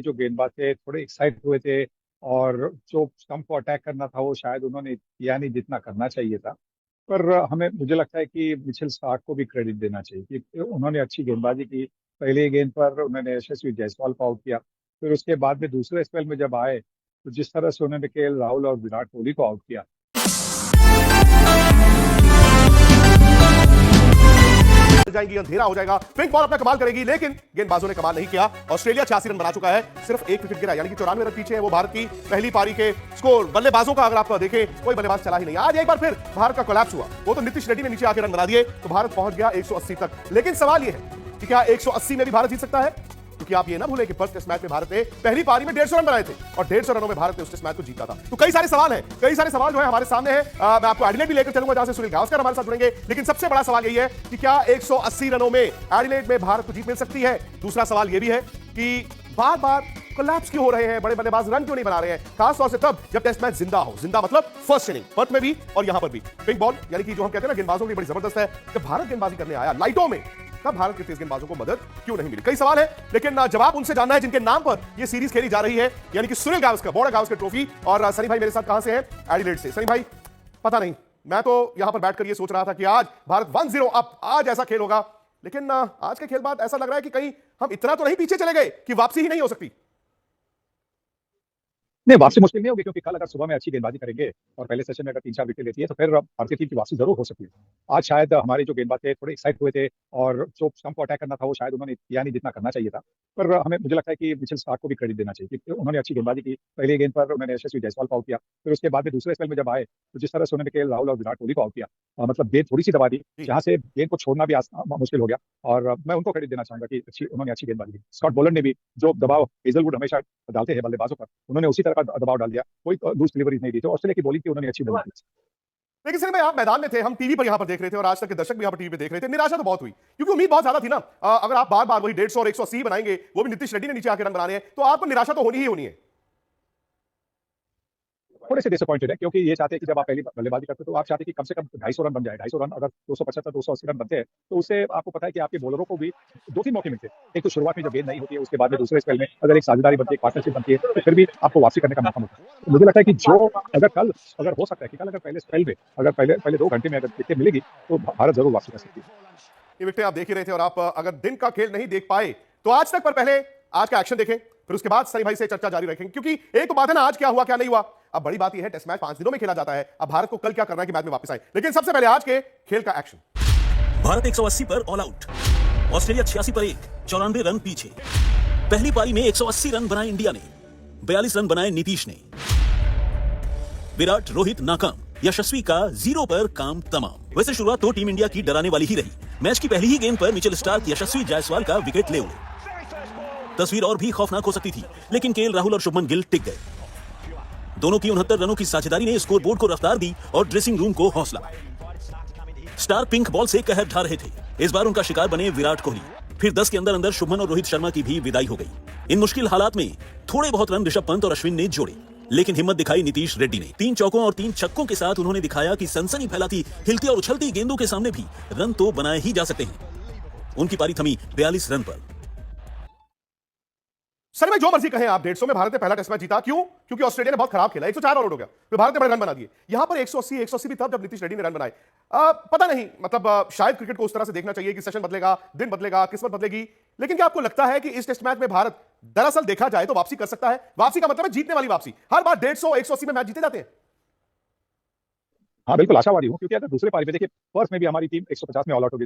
जो गेंदबाज थे थोड़े एक्साइट हुए थे और जो स्टंप को अटैक करना था वो शायद उन्होंने किया नहीं जितना करना चाहिए था। पर हमें मुझे लगता है कि मिचेल स्टार्क को भी क्रेडिट देना चाहिए कि उन्होंने अच्छी गेंदबाजी की। पहले गेंद पर उन्होंने यशस्वी जायसवाल को आउट किया। फिर उसके बाद में दूसरे स्पेल में जब आए तो जिस तरह से उन्होंने केएल राहुल और विराट कोहली को आउट किया। जाएंगी, अंधेरा हो जाएगा, पिंक बॉल अपना कमाल करेगी, लेकिन गेंदबाजों ने कमाल नहीं किया। ऑस्ट्रेलिया 86 रन बना चुका है, सिर्फ एक विकेट गिरा, यानी कि 94 रन पीछे है वो भारत की पहली पारी के स्कोर। बल्लेबाजों का अगर आप देखें, कोई बल्लेबाज चला ही नहीं। आज एक बार फिर भारत का कोलैप्स हुआ, वो तो नीतीश रेड्डी ने नीचे आके रन बना दिए तो भारत पहुंच गया 180 तक। लेकिन सवाल यह है कि क्या 180 में भी भारत जीत सकता है? क्योंकि आप ये ना भूलें कि फर्स्ट टेस्ट मैच में भारत ने पहली पारी में 150 रन बनाए थे और 150 रनों में भारत ने उस टेस्ट मैच को जीता था। तो कई सारे सवाल हैं, कई सारे सवाल जो है हमारे सामने है। मैं आपको एडिलेड भी लेकर चलूंगा जहां से सुनील गावस्कर हमारे साथ जुड़ेंगे, लेकिन सबसे बड़ा सवाल यही है कि क्या 180 रनों में एडिलेड में भारत को जीत मिल सकती है? दूसरा सवाल यह भी है कि बार बार कोलैप्स क्यों हो रहे हैं, बड़े बल्लेबाज रन क्यों नहीं बना रहे हैं, खासतौर से तब जब टेस्ट मैच जिंदा हो। जिंदा मतलब फर्स्ट इनिंग, पर्थ में भी और यहां पर भी। पिंक बॉल यानी कि जो हम कहते हैं ना गेंदबाजों की बड़ी जबरदस्त है। जब भारत गेंदबाजी करने आया लाइटों में, तब भारत के तेज गेंदबाजों को मदद क्यों नहीं मिली? कई सवाल है, लेकिन जवाब उनसे जानना है जिनके नाम पर यह सीरीज खेली जा रही है, यानी कि सुनील गावस्कर, बॉर्डर गावस्कर ट्रॉफी। और सनी भाई मेरे साथ कहां से हैं? एडिलेड से। सनी भाई, पता नहीं, मैं तो यहां पर बैठकर यह सोच रहा था कि आज भारत 1-0 अप, आज ऐसा खेल होगा, लेकिन आज के खेल बाद ऐसा लग रहा है कि कहीं हम इतना तो नहीं पीछे चले गए कि वापसी ही नहीं हो सकती। नहीं, वापसी मुश्किल नहीं होगी क्योंकि कल अगर सुबह में अच्छी गेंदबाजी करेंगे और पहले सेशन में अगर 3-4 विकेट लेती है तो फिर भारतीय टीम की वापसी जरूर हो सकती है। आज शायद हमारे जो गेंदबाज थे थोड़े एक्साइट हुए थे और जो स्टंप को अटैक करना था वो शायद उन्होंने किया नहीं जितना करना चाहिए था। पर हमें मुझे लगता है कि मिचेल स्टार्क को भी क्रेडिट देना चाहिए कि उन्होंने अच्छी गेंदबाजी की। पहले गेंद पर उन्होंने यशस्वी जायसवाल को आउट किया। फिर उसके बाद में दूसरे स्पेल में जब आए तो जिस तरह से उन्होंने केएल राहुल और विराट कोहली को आउट किया, मतलब गेंद थोड़ी सी दबा दी, जहां से गेंद को छोड़ना भी मुश्किल हो गया। और मैं उनको क्रेडिट देना चाहूंगा कि उन्होंने अच्छी गेंदबाजी की। स्कॉट बोलर ने भी जो दबाव हेजलवुड हमेशा डालते हैं बल्लेबाजों पर, उन्होंने उसी तरह का दबाव डाल दिया। कोई लूज डिलीवरी नहीं दी। तो ऑस्ट्रेलिया की बॉलिंग की उन्होंने अच्छी बॉलिंग की। लेकिन सिर्फ आप मैदान में थे, हम टीवी पर यहां पर देख रहे थे और आज तक के दर्शक भी यहां पर टीवी पे देख रहे थे। निराशा तो बहुत हुई क्योंकि उम्मीद बहुत ज्यादा थी ना। अगर आप बार बार वही 150 और 180 बनाएंगे, वो भी नीतीश रेड्डी ने नीचे आके रन बनाने हैं, तो आपको निराशा तो होनी ही होनी है। थोड़े से डिसअपॉइंटेड है क्योंकि ये चाहते हैं कि जब आप पहली बल्लेबाजी करते हो तो आप चाहते हैं कि कम से कम 250 रन बन जाए। 250 रन अगर 275 280 रन बनते हैं तो उससे आपको पता है कि आपके बॉलरों को भी 2-3 मौके मिलते हैं। एक तो शुरुआत में जब गेंद नहीं होती है, उसके बाद में दूसरे स्पेल में अगर एक साझेदारी बनती है, एक पार्टनरशिप बनती है, तो फिर भी आपको वापसी करने का मौका मिलता है। तो मुझे लगता है कि जो अगर हो सकता है कि कल अगर पहले स्पेल में अगर पहले 2 घंटे में अगर विकेट मिलेगी तो भारत जरूर वापसी कर सकती है। ये विकेट आप देख ही रहे थे और आप अगर दिन का खेल नहीं देख पाए तो आज तक पर पहले आज का एक्शन देखें, फिर उसके बाद सनी भाई से चर्चा जारी रखेंगे। क्योंकि एक तो बात है ना, आज क्या हुआ क्या नहीं हुआ। अब बड़ी बात यह है टेस्ट मैच 5 दिनों में खेला जाता है, अब भारत को कल क्या करना है कि मैच में वापस आए। लेकिन सबसे पहले आज के खेल का एक्शन। भारत 180 पर ऑल आउट, ऑस्ट्रेलिया 86 पर 1, 94 रन पीछे। पहली पारी में 180 रन बनाए इंडिया ने, 42 रन बनाए नीतीश ने। विराट रोहित नाकाम, यशस्वी का 0 पर काम तमाम। वैसे शुरुआत तो टीम इंडिया की डराने वाली ही रही। मैच की पहली ही गेंद पर मिचेल स्टार्क यशस्वी जायसवाल का विकेट ले उड़े। तस्वीर और भी खौफनाक हो सकती थी, लेकिन केएल राहुल और शुभमन गिल टिक गए। दोनों की 69 रनों की साझेदारी ने स्कोर बोर्ड को रफ्तार दी और ड्रेसिंग रूम को हौसला। स्टार्क पिंक बॉल से कहर ढा रहे थे। इस बार उनका शिकार बने विराट कोहली। फिर 10 के अंदर अंदर शुभमन और रोहित शर्मा की भी विदाई हो गई। इन मुश्किल हालात में थोड़े बहुत रन ऋषभ पंत और अश्विन ने जोड़े, लेकिन हिम्मत दिखाई नीतीश रेड्डी ने। 3 चौकों और 3 छक्कों के साथ उन्होंने दिखाया कि सनसनी फैलाती, हिलती और उछलती गेंदों के सामने भी रन तो बनाए ही जा सकते हैं। उनकी पारी थमी 42 रन पर। सर, मैं जो मर्जी कहें आप, 150 में भारत ने पहला टेस्ट मैच जीता। क्यों? क्योंकि ऑस्ट्रेलिया ने बहुत खराब खेला, 104 आउट हो गया, फिर भारत ने बड़े रन बना दिए। यहां पर 180 भी तब जब नीतीश रेड्डी ने रन बनाए। पता नहीं, मतलब शायद क्रिकेट को उस तरह से देखना चाहिए कि सेशन बदलेगा, दिन बदलेगा, किस्मत बदलेगी। लेकिन क्या आपको लगता है कि इस टेस्ट मैच में भारत दरअसल देखा जाए तो वापसी कर सकता है? वापसी का मतलब है जीतने वाली वापसी। हर बार 150 180 में मैच जीते जाते हैं। हाँ, बिल्कुल आशावादी हूँ क्योंकि अगर दूसरे पारी में देखिए, फर्स्ट में भी हमारी टीम 150 में ऑल आउट हो गई।